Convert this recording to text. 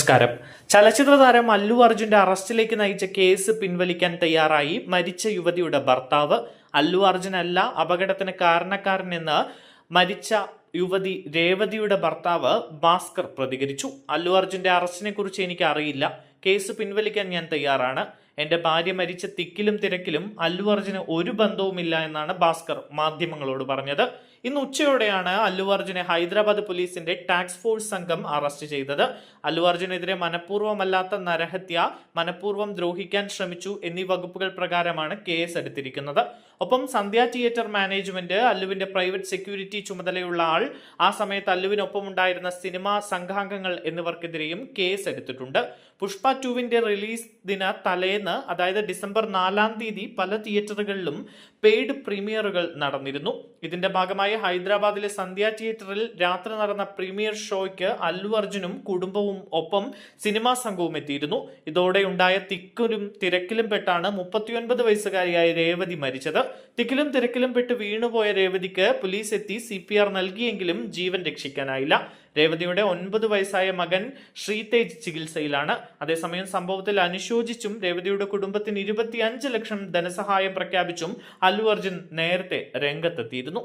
നമസ്കാരം. ചലച്ചിത്ര താരം അല്ലു അർജുന്റെ അറസ്റ്റിലേക്ക് നയിച്ച കേസ് പിൻവലിക്കാൻ തയ്യാറായി മരിച്ച യുവതിയുടെ ഭർത്താവ്. അല്ലു അർജുൻ അല്ല അപകടത്തിന് കാരണക്കാരനെന്ന് മരിച്ച യുവതി രേവതിയുടെ ഭർത്താവ് ഭാസ്കർ പ്രതികരിച്ചു. അല്ലു അർജുന്റെ അറസ്റ്റിനെ കുറിച്ച് എനിക്ക് അറിയില്ല. കേസ് പിൻവലിക്കാൻ ഞാൻ തയ്യാറാണ്. എന്റെ ഭാര്യ മരിച്ച തിക്കിലും തിരക്കിലും അല്ലു അർജുന് ഒരു ബന്ധവുമില്ല എന്നാണ് ഭാസ്കർ മാധ്യമങ്ങളോട് പറഞ്ഞത്. ഇന്ന് ഉച്ചയോടെയാണ് അല്ലു അർജുനെ ഹൈദരാബാദ് പോലീസിന്റെ ടാസ്ക് ഫോഴ്സ് സംഘം അറസ്റ്റ് ചെയ്തത്. അല്ലു അർജുനെതിരെ മനഃപൂർവ്വമല്ലാത്ത നരഹത്യ, മനഃപൂർവ്വം ദ്രോഹിക്കാൻ ശ്രമിച്ചു എന്നീ വകുപ്പുകൾ പ്രകാരമാണ് കേസ് എടുത്തിരിക്കുന്നത്. ഒപ്പം സന്ധ്യ തിയേറ്റർ മാനേജ്മെന്റ്, അല്ലുവിന്റെ പ്രൈവറ്റ് സെക്യൂരിറ്റി ചുമതലയുള്ള ആൾ, ആ സമയത്ത് അല്ലുവിനൊപ്പം ഉണ്ടായിരുന്ന സിനിമാ സംഘാംഗങ്ങൾ എന്നിവർക്കെതിരെയും കേസ് എടുത്തിട്ടുണ്ട്. പുഷ്പ 2വിന്റെ റിലീസ് ദിന തലേന്ന്, അതായത് ഡിസംബർ 4 പല തിയേറ്ററുകളിലും പെയ്ഡ് പ്രീമിയറുകൾ നടന്നിരുന്നു. ഇതിന്റെ ഭാഗമായി ഹൈദരാബാദിലെ സന്ധ്യ തിയേറ്ററിൽ രാത്രി നടന്ന പ്രീമിയർ ഷോയ്ക്ക് അല്ലു അർജുനും കുടുംബവും ഒപ്പം സിനിമാ സംഘവും എത്തിയിരുന്നു. ഇതോടെ ഉണ്ടായ തിക്കിലും തിരക്കിലും പെട്ടാണ് 39 വയസ്സുകാരിയായ രേവതി മരിച്ചത്. തിക്കിലും തിരക്കിലും പെട്ട് വീണുപോയ രേവതിക്ക് പോലീസ് എത്തി CPR നൽകിയെങ്കിലും ജീവൻ രക്ഷിക്കാനായില്ല. രേവതിയുടെ 9 വയസ്സായ മകൻ ശ്രീതേജ് ചികിത്സയിലാണ്. അതേസമയം സംഭവത്തിൽ അനുശോചിച്ചും രേവതിയുടെ കുടുംബത്തിന് 25 ലക്ഷം ധനസഹായം പ്രഖ്യാപിച്ചും അല്ലു അർജുൻ നേരത്തെ രംഗത്തെത്തിയിരുന്നു.